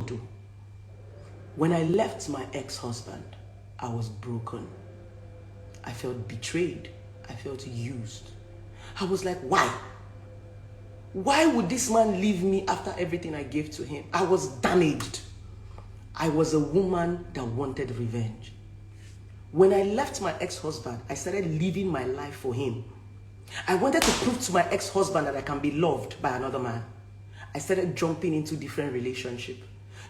do. When I left my ex-husband, I was broken. I felt betrayed. I felt used. I was like, why? Why would this man leave me after everything I gave to him? I was damaged. I was a woman that wanted revenge. When I left my ex-husband, I started living my life for him. I wanted to prove to my ex-husband that I can be loved by another man. I started jumping into different relationships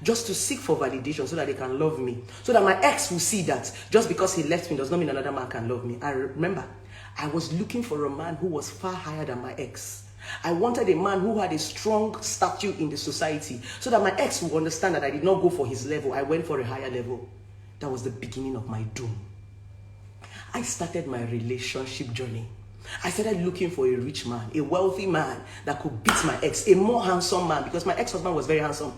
just to seek for validation so that they can love me. So that my ex will see that just because he left me does not mean another man can love me. I remember, I was looking for a man who was far higher than my ex. I wanted a man who had a strong stature in the society so that my ex would understand that I did not go for his level. I went for a higher level. That was the beginning of my doom. I started my relationship journey. I started looking for a rich man, a wealthy man that could beat my ex, a more handsome man, because my ex-husband was very handsome,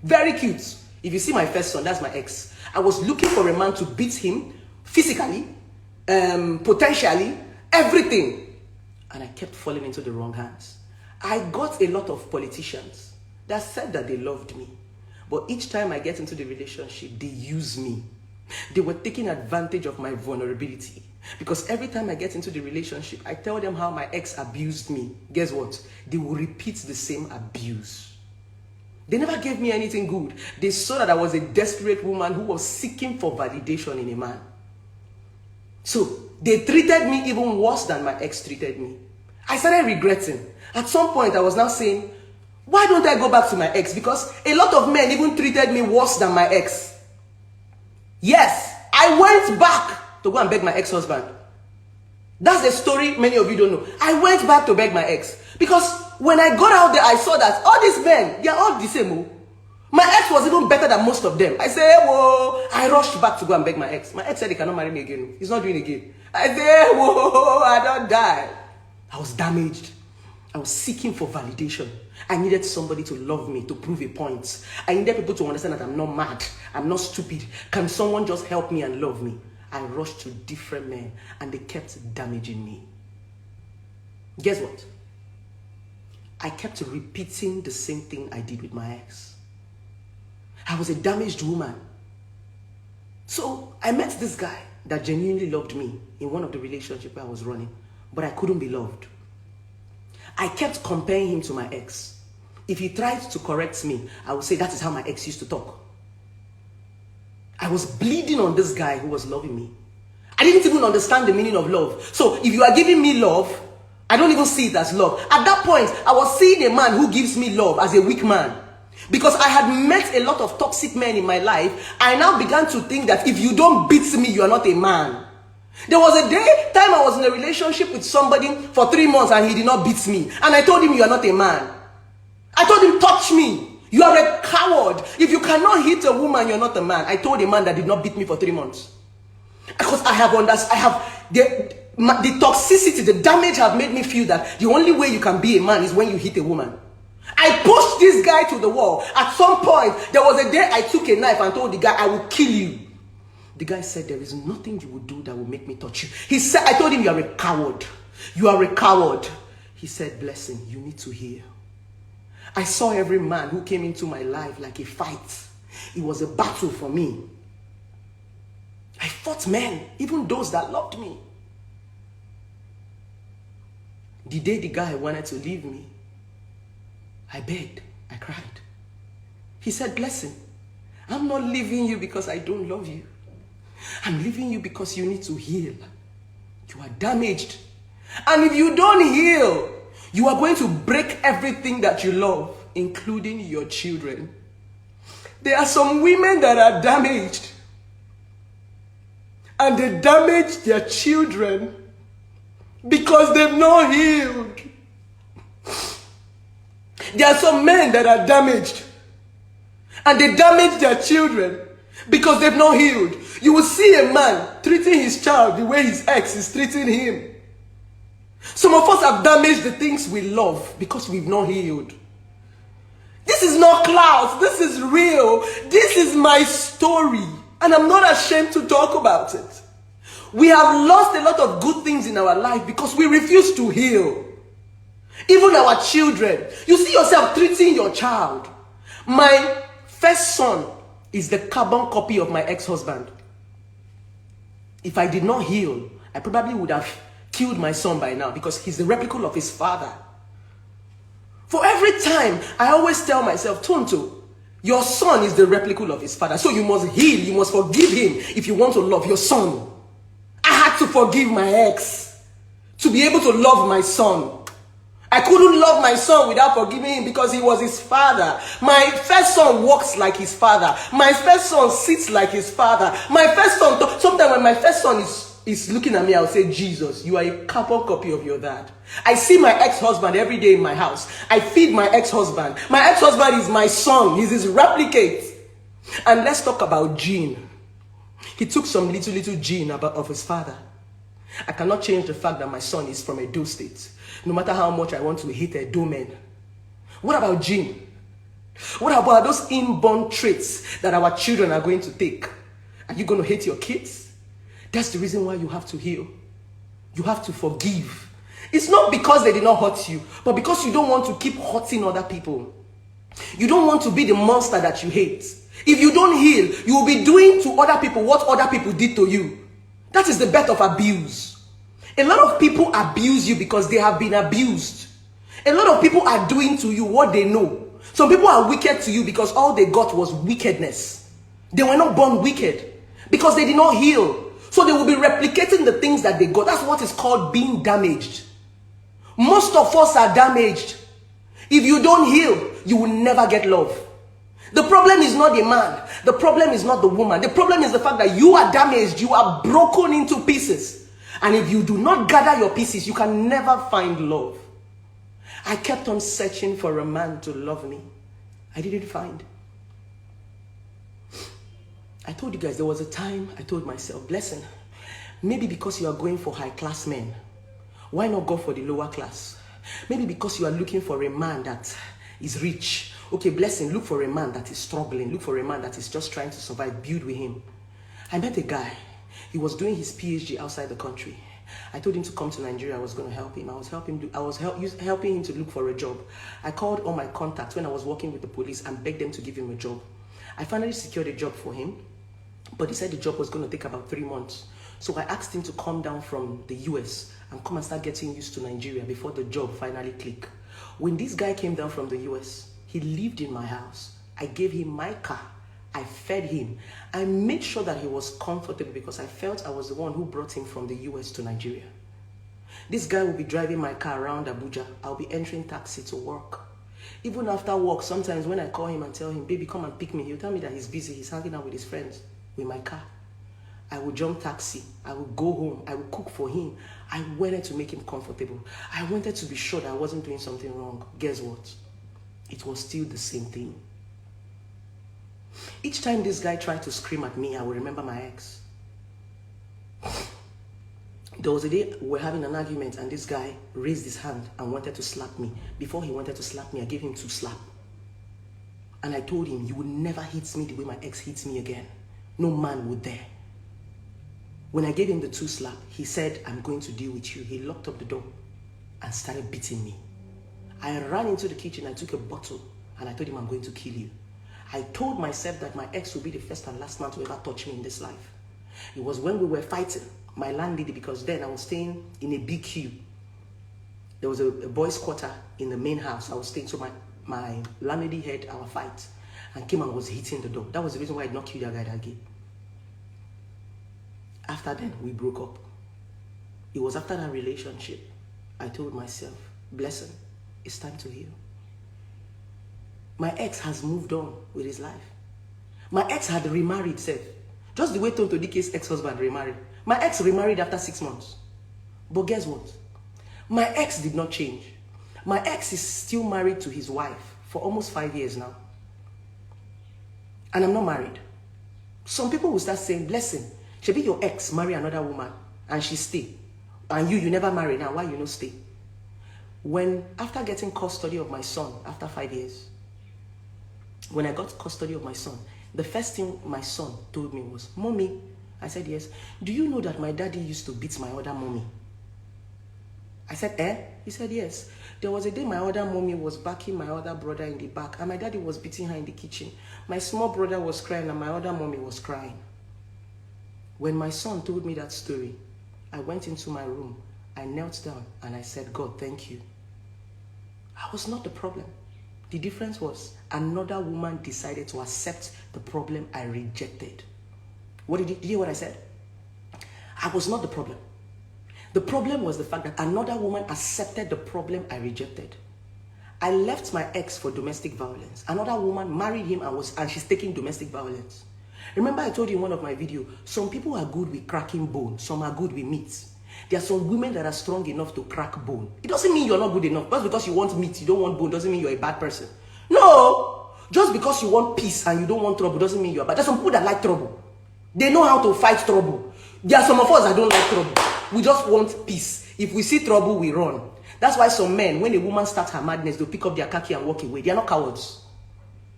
very cute. If you see my first son, that's my ex. I was looking for a man to beat him physically, potentially, everything. And I kept falling into the wrong hands. I got a lot of politicians that said that they loved me. But each time I get into the relationship, they use me. They were taking advantage of my vulnerability. Because every time I get into the relationship, I tell them how my ex abused me. Guess what? They will repeat the same abuse. They never gave me anything good. They saw that I was a desperate woman who was seeking for validation in a man. So they treated me even worse than my ex treated me. I started regretting. At some point, I was now saying, why don't I go back to my ex? Because a lot of men even treated me worse than my ex. Yes, I went back to go and beg my ex-husband. That's the story many of you don't know. I went back to beg my ex. Because when I got out there, I saw that all these men, they are all the same. Oh. My ex was even better than most of them. I said, whoa. I rushed back to go and beg my ex. My ex said he cannot marry me again. He's not doing it again. I said, whoa, I don't die. I was damaged. I was seeking for validation. I needed somebody to love me, to prove a point. I needed people to understand that I'm not mad. I'm not stupid. Can someone just help me and love me? I rushed to different men and they kept damaging me. Guess what? I kept repeating the same thing I did with my ex. I was a damaged woman. So I met this guy that genuinely loved me in one of the relationships I was running, but I couldn't be loved. I kept comparing him to my ex. If he tried to correct me, I would say that is how my ex used to talk. I was bleeding on this guy who was loving me. I didn't even understand the meaning of love. So if you are giving me love, I don't even see it as love. At that point, I was seeing a man who gives me love as a weak man. Because I had met a lot of toxic men in my life, I now began to think that if you don't beat me, you are not a man. There was a time I was in a relationship with somebody for 3 months and he did not beat me. And I told him, you are not a man. I told him, touch me. You are a coward. If you cannot hit a woman, you're not a man. I told a man that did not beat me for 3 months. Because I have the toxicity, the damage have made me feel that the only way you can be a man is when you hit a woman. I pushed this guy to the wall. At some point, there was a day I took a knife and told the guy, I will kill you. The guy said, there is nothing you will do that will make me touch you. He said, I told him, you are a coward. You are a coward. He said, blessing, you need to hear. I saw every man who came into my life like a fight. It was a battle for me. I fought men, even those that loved me. The day the guy wanted to leave me, I begged, I cried. He said, blessing, I'm not leaving you because I don't love you. I'm leaving you because you need to heal. You are damaged. And if you don't heal, you are going to break everything that you love, including your children. There are some women that are damaged. And they damage their children because they've not healed. There are some men that are damaged. And they damage their children because they've not healed. You will see a man treating his child the way his ex is treating him. Some of us have damaged the things we love because we've not healed. This is not clouds. This is real. This is my story. And I'm not ashamed to talk about it. We have lost a lot of good things in our life because we refuse to heal. Even our children. You see yourself treating your child. My first son is the carbon copy of my ex-husband. If I did not heal, I probably would have killed my son by now because he's the replica of his father. For every time, I always tell myself, Tonto, your son is the replica of his father. So you must heal, you must forgive him if you want to love your son. I had to forgive my ex to be able to love my son. I couldn't love my son without forgiving him because he was his father. My first son walks like his father. My first son sits like his father. My first son, sometimes when my first son is looking at me, I'll say, Jesus, you are a carbon copy of your dad. I see my ex-husband every day in my house. I feed my ex-husband. My ex-husband is my son. He's his replicate. And let's talk about gene. He took some little gene of his father. I cannot change the fact that my son is from Edo State. No matter how much I want to hate Edo men. What about gene? What about those inborn traits that our children are going to take? Are you going to hate your kids? That's the reason why you have to heal. You have to forgive. It's not because they did not hurt you, but because you don't want to keep hurting other people. You don't want to be the monster that you hate. If you don't heal, you will be doing to other people what other people did to you. That is the birth of abuse. A lot of people abuse you because they have been abused. A lot of people are doing to you what they know. Some people are wicked to you because all they got was wickedness. They were not born wicked because they did not heal. So they will be replicating the things that they got. That's what is called being damaged. Most of us are damaged. If you don't heal, you will never get love. The problem is not the man. The problem is not the woman. The problem is the fact that you are damaged. You are broken into pieces. And if you do not gather your pieces, you can never find love. I kept on searching for a man to love me. I didn't find. I told you guys there was a time I told myself, listen, maybe because you are going for high class men, why not go for the lower class? Maybe because you are looking for a man that is rich. Okay, blessing, look for a man that is struggling. Look for a man that is just trying to survive. Build with him. I met a guy. He was doing his PhD outside the country. I told him to come to Nigeria. I was going to help him. I was helping him to look for a job. I called all my contacts when I was working with the police and begged them to give him a job. I finally secured a job for him, but he said the job was going to take about 3 months. So I asked him to come down from the US and come and start getting used to Nigeria before the job finally clicked. When this guy came down from the US, he lived in my house. I gave him my car. I fed him. I made sure that he was comfortable because I felt I was the one who brought him from the US to Nigeria. This guy will be driving my car around Abuja. I'll be entering taxi to work. Even after work, sometimes when I call him and tell him, baby, come and pick me, he'll tell me that he's busy. He's hanging out with his friends with my car. I will jump taxi. I will go home. I will cook for him. I wanted to make him comfortable. I wanted to be sure that I wasn't doing something wrong. Guess what? It was still the same thing. Each time this guy tried to scream at me, I will remember my ex. There was a day we were having an argument and this guy raised his hand and wanted to slap me. Before he wanted to slap me, I gave him 2 slaps. And I told him, you will never hit me the way my ex hits me again. No man would dare. When I gave him the 2 slaps, he said, I'm going to deal with you. He locked up the door and started beating me. I ran into the kitchen, I took a bottle and I told him, I'm going to kill you. I told myself that my ex will be the first and last man to ever touch me in this life. It was when we were fighting, my landlady, because then I was staying in a BQ. There was a boys' quarter in the main house. I was staying, so my landlady heard our fight and came and was hitting the door. That was the reason why I did not kill that guy that day. After then, we broke up. It was after that relationship, I told myself, blessing, it's time to heal. My ex has moved on with his life. My ex had remarried, self. Just the way Tonto Dike's ex-husband remarried. My ex remarried after 6 months. But guess what? My ex did not change. My ex is still married to his wife for almost 5 years now. And I'm not married. Some people will start saying, blessing, she'll be your ex, marry another woman, and she stay. And you never marry, now why you no stay? When, after getting custody of my son, after 5 years, when I got custody of my son, the first thing my son told me was, Mommy, I said, yes, do you know that my daddy used to beat my other mommy? I said, eh? He said, yes. There was a day my other mommy was backing my other brother in the back, and my daddy was beating her in the kitchen. My small brother was crying, and my other mommy was crying. When my son told me that story, I went into my room, I knelt down, and I said, God, thank you. I was not the problem. The difference was another woman decided to accept the problem I rejected. Did you hear what I said? I was not the problem. The problem was the fact that another woman accepted the problem I rejected. I left my ex for domestic violence. Another woman married him and she's taking domestic violence. Remember I told you in one of my videos, some people are good with cracking bone, some are good with meat. There are some women that are strong enough to crack bone. It doesn't mean you're not good enough. Just because you want meat, you don't want bone, doesn't mean you're a bad person. No! Just because you want peace and you don't want trouble doesn't mean you're bad. There's some people that like trouble. They know how to fight trouble. There are some of us that don't like trouble. We just want peace. If we see trouble, we run. That's why some men, when a woman starts her madness, they'll pick up their khaki and walk away. They are not cowards.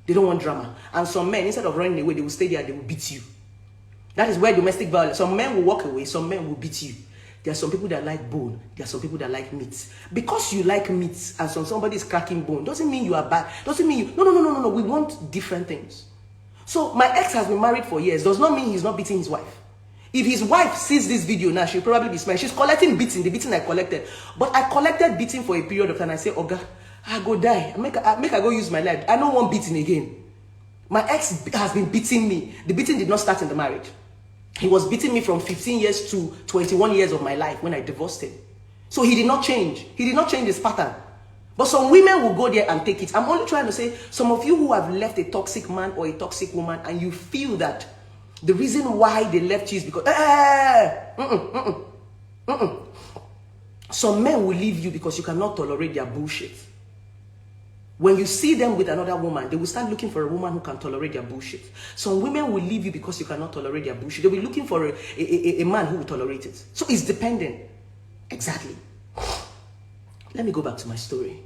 They don't want drama. And some men, instead of running away, they will stay there, they will beat you. That is where domestic violence, some men will walk away, some men will beat you. There are some people that like bone. There are some people that like meat. Because you like meat and somebody is cracking bone, doesn't mean you are bad. Doesn't mean you... No. We want different things. So my ex has been married for years. Does not mean he's not beating his wife. If his wife sees this video now, she'll probably be smiling. She's collecting beating, the beating I collected. But I collected beating for a period of time. I say, Oga, I go die. Make I go use my life. I don't want beating again. My ex has been beating me. The beating did not start in the marriage. He was beating me from 15 years to 21 years of my life when I divorced him. So he did not change. He did not change his pattern. But some women will go there and take it. I'm only trying to say, some of you who have left a toxic man or a toxic woman and you feel that the reason why they left you is because... Some men will leave you because you cannot tolerate their bullshit. When you see them with another woman, they will start looking for a woman who can tolerate their bullshit. Some women will leave you because you cannot tolerate their bullshit. They'll be looking for a man who will tolerate it. So it's dependent. Exactly. Let me go back to my story.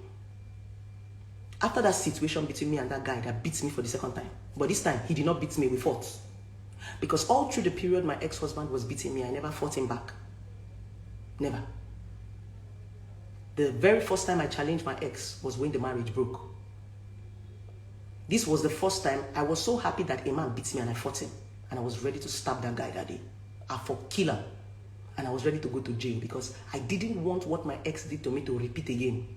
After that situation between me and that guy that beats me for the second time, but this time he did not beat me, we fought. Because all through the period my ex-husband was beating me, I never fought him back. Never. The very first time I challenged my ex was when the marriage broke. This was the first time I was so happy that a man beat me and I fought him. And I was ready to stab that guy that day. I fought killer. And I was ready to go to jail because I didn't want what my ex did to me to repeat again.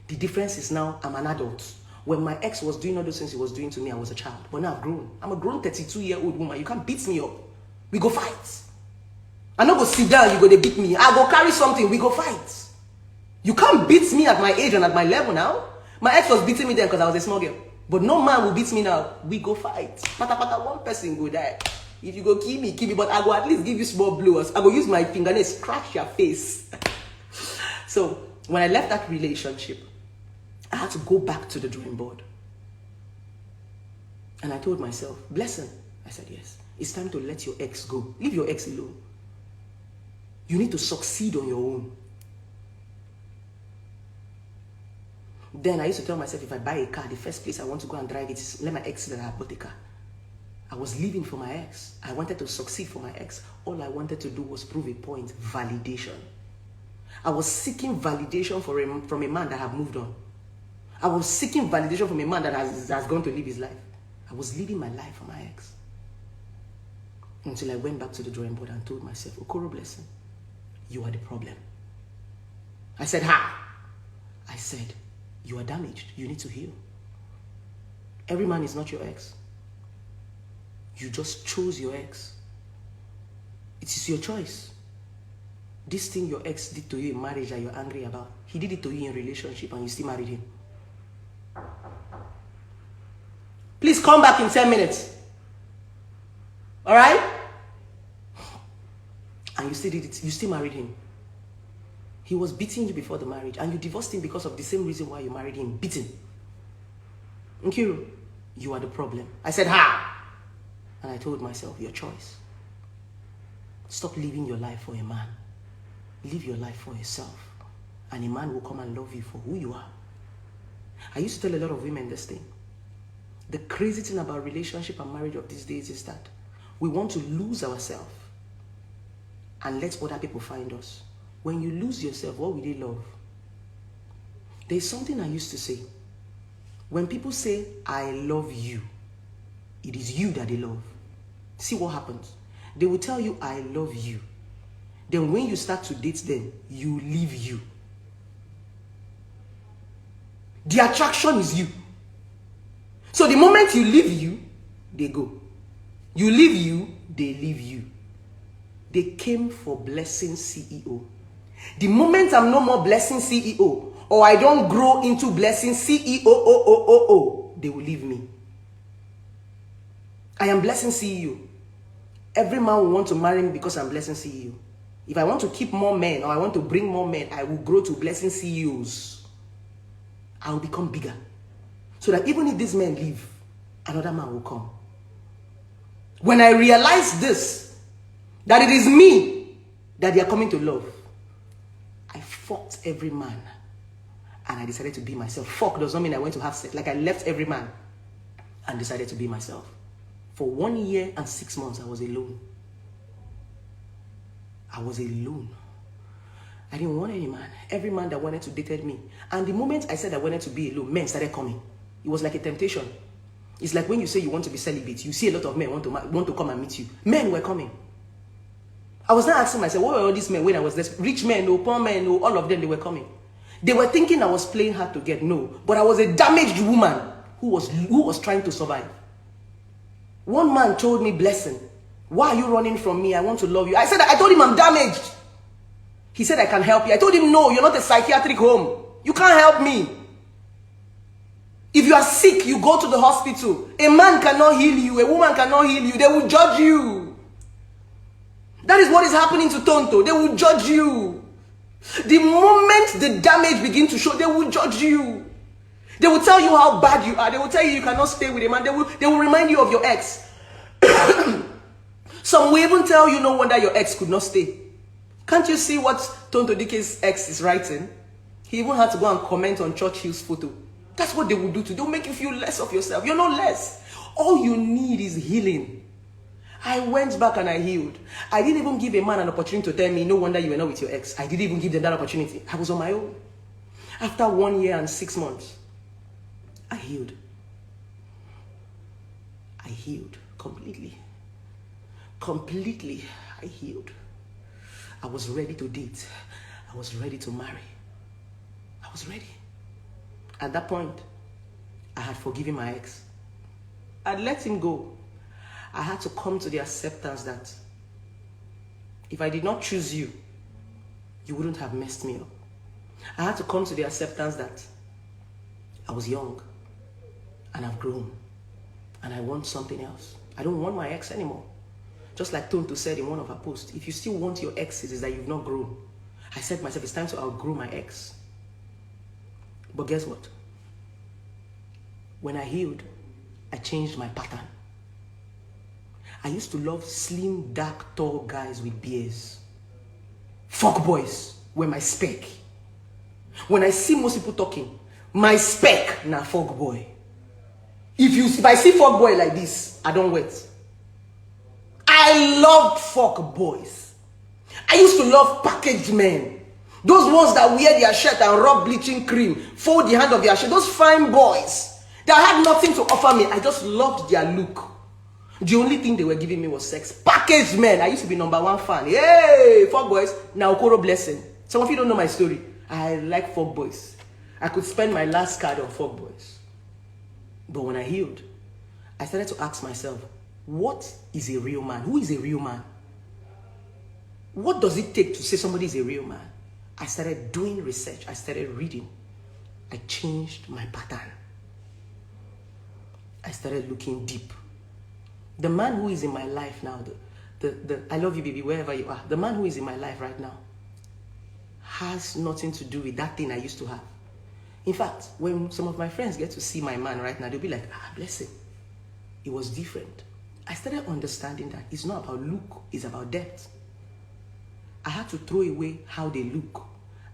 The difference is now I'm an adult. When my ex was doing all those things he was doing to me, I was a child. But now I've grown. I'm a grown 32-year-old woman. You can't beat me up. We go fight. I not go sit down, you go they beat me. I go carry something, we go fight. You can't beat me at my age and at my level now. My ex was beating me then because I was a small girl. But no man will beat me now. We go fight. Pata, one person go die. If you go kill me, but I go at least give you small blows. I go use my fingernails, scratch your face. So, when I left that relationship, I had to go back to the drawing board. And I told myself, blessing. I said, yes. It's time to let your ex go. Leave your ex alone. You need to succeed on your own. Then I used to tell myself, if I buy a car, the first place I want to go and drive it is let my ex see that I bought a car. I was living for my ex. I wanted to succeed for my ex. All I wanted to do was prove a point, validation. I was seeking validation from a man that had moved on. I was seeking validation from a man that has gone to live his life. I was living my life for my ex. Until I went back to the drawing board and told myself, Okoro Blessing, you are the problem. I said, ha! I said, you are damaged. You need to heal. Every man is not your ex. You just chose your ex. It is your choice. This thing your ex did to you in marriage that you're angry about, he did it to you in relationship and you still married him. Please come back in 10 minutes. All right? And you still did it. You still married him. He was beating you before the marriage and you divorced him because of the same reason why you married him, beating. Nkiru, you are the problem. I said, ha! And I told myself, your choice. Stop living your life for a man. Live your life for yourself. And a man will come and love you for who you are. I used to tell a lot of women this thing. The crazy thing about relationship and marriage of these days is that we want to lose ourselves and let other people find us. When you lose yourself, what will they love? There's something I used to say. When people say, I love you, it is you that they love. See what happens. They will tell you, I love you. Then when you start to date them, you leave you. The attraction is you. So the moment you leave you, they go. You leave you, they leave you. They came for blessing CEO. The moment I'm no more blessing CEO, or I don't grow into blessing CEO, they will leave me. I am blessing CEO. Every man will want to marry me because I'm blessing CEO. If I want to keep more men, or I want to bring more men, I will grow to blessing CEOs. I will become bigger. So that even if these men leave, another man will come. When I realize this, that it is me that they are coming to love, I fucked every man. And I decided to be myself. Fuck does not mean I went to have sex. Like I left every man and decided to be myself. For 1 year and 6 months, I was alone. I was alone. I didn't want any man. Every man that wanted to date me. And the moment I said I wanted to be alone, men started coming. It was like a temptation. It's like when you say you want to be celibate, you see a lot of men want to come and meet you. Men were coming. I was not asking myself, what were all these men when I was there? Rich men, no poor men, no, all of them, they were coming. They were thinking I was playing hard to get. No, but I was a damaged woman who was trying to survive. One man told me, Blessing, why are you running from me? I want to love you. I told him I'm damaged. He said, I can help you. I told him, no, you're not a psychiatric home. You can't help me. If you are sick, you go to the hospital. A man cannot heal you. A woman cannot heal you. They will judge you. That is what is happening to Tonto. They will judge you. The moment the damage begins to show, they will judge you. They will tell you how bad you are. They will tell you cannot stay with a man. They will remind you of your ex. Some will even tell you no wonder your ex could not stay. Can't you see what Tonto Dike's ex is writing? He even had to go and comment on Churchill's photo. That's what they will do to you. They'll make you feel less of yourself. You're not less. All you need is healing. I went back and I healed. I didn't even give a man an opportunity to tell me, no wonder you were not with your ex. I didn't even give them that opportunity. I was on my own. After 1 year and 6 months, I healed. I healed completely. Completely, I healed. I was ready to date. I was ready to marry. I was ready. At that point, I had forgiven my ex. I'd let him go. I had to come to the acceptance that if I did not choose you, you wouldn't have messed me up. I had to come to the acceptance that I was young and I've grown and I want something else. I don't want my ex anymore. Just like Tonto said in one of her posts, if you still want your exes, it's that you've not grown. I said to myself, it's time to outgrow my ex. But guess what? When I healed, I changed my pattern. I used to love slim, dark, tall guys with beards. Fuck boys were my spec. When I see most people talking, my spec na fuck boy. If I see fuck boy like this, I don't wait. I loved fuck boys. I used to love packaged men. Those ones that wear their shirt and rub bleaching cream, fold the hand of their shirt. Those fine boys that had nothing to offer me. I just loved their look. The only thing they were giving me was sex. Packaged men. I used to be #1 fan. Hey, fuck boys. Now Okoro Blessing. Some of you don't know my story. I like fuck boys. I could spend my last card on fuck boys. But when I healed, I started to ask myself, what is a real man? Who is a real man? What does it take to say somebody is a real man? I started doing research. I started reading. I changed my pattern. I started looking deep. The man who is in my life now, I love you, baby, wherever you are. The man who is in my life right now has nothing to do with that thing I used to have. In fact, when some of my friends get to see my man right now, they'll be like, bless him. It was different. I started understanding that it's not about look, it's about depth. I had to throw away how they look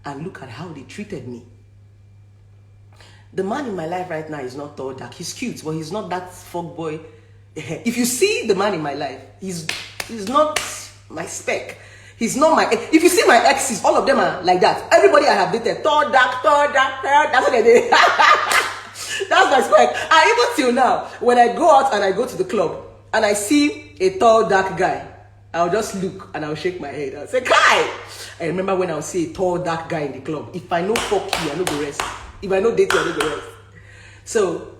and look at how they treated me. The man in my life right now is not tall, dark. He's cute, but he's not that fuck boy. If you see the man in my life, he's not my spec. He's not my. If you see my exes, all of them are like that. Everybody I have dated, tall, dark, tall, dark, tall. That's what they did. That's my spec. And even till now, when I go out and I go to the club and I see a tall, dark guy, I'll just look and I'll shake my head. I'll say, Kai! I remember when I'll see a tall, dark guy in the club. If I know fuck you, I know the rest. If I know date you, I know the rest. So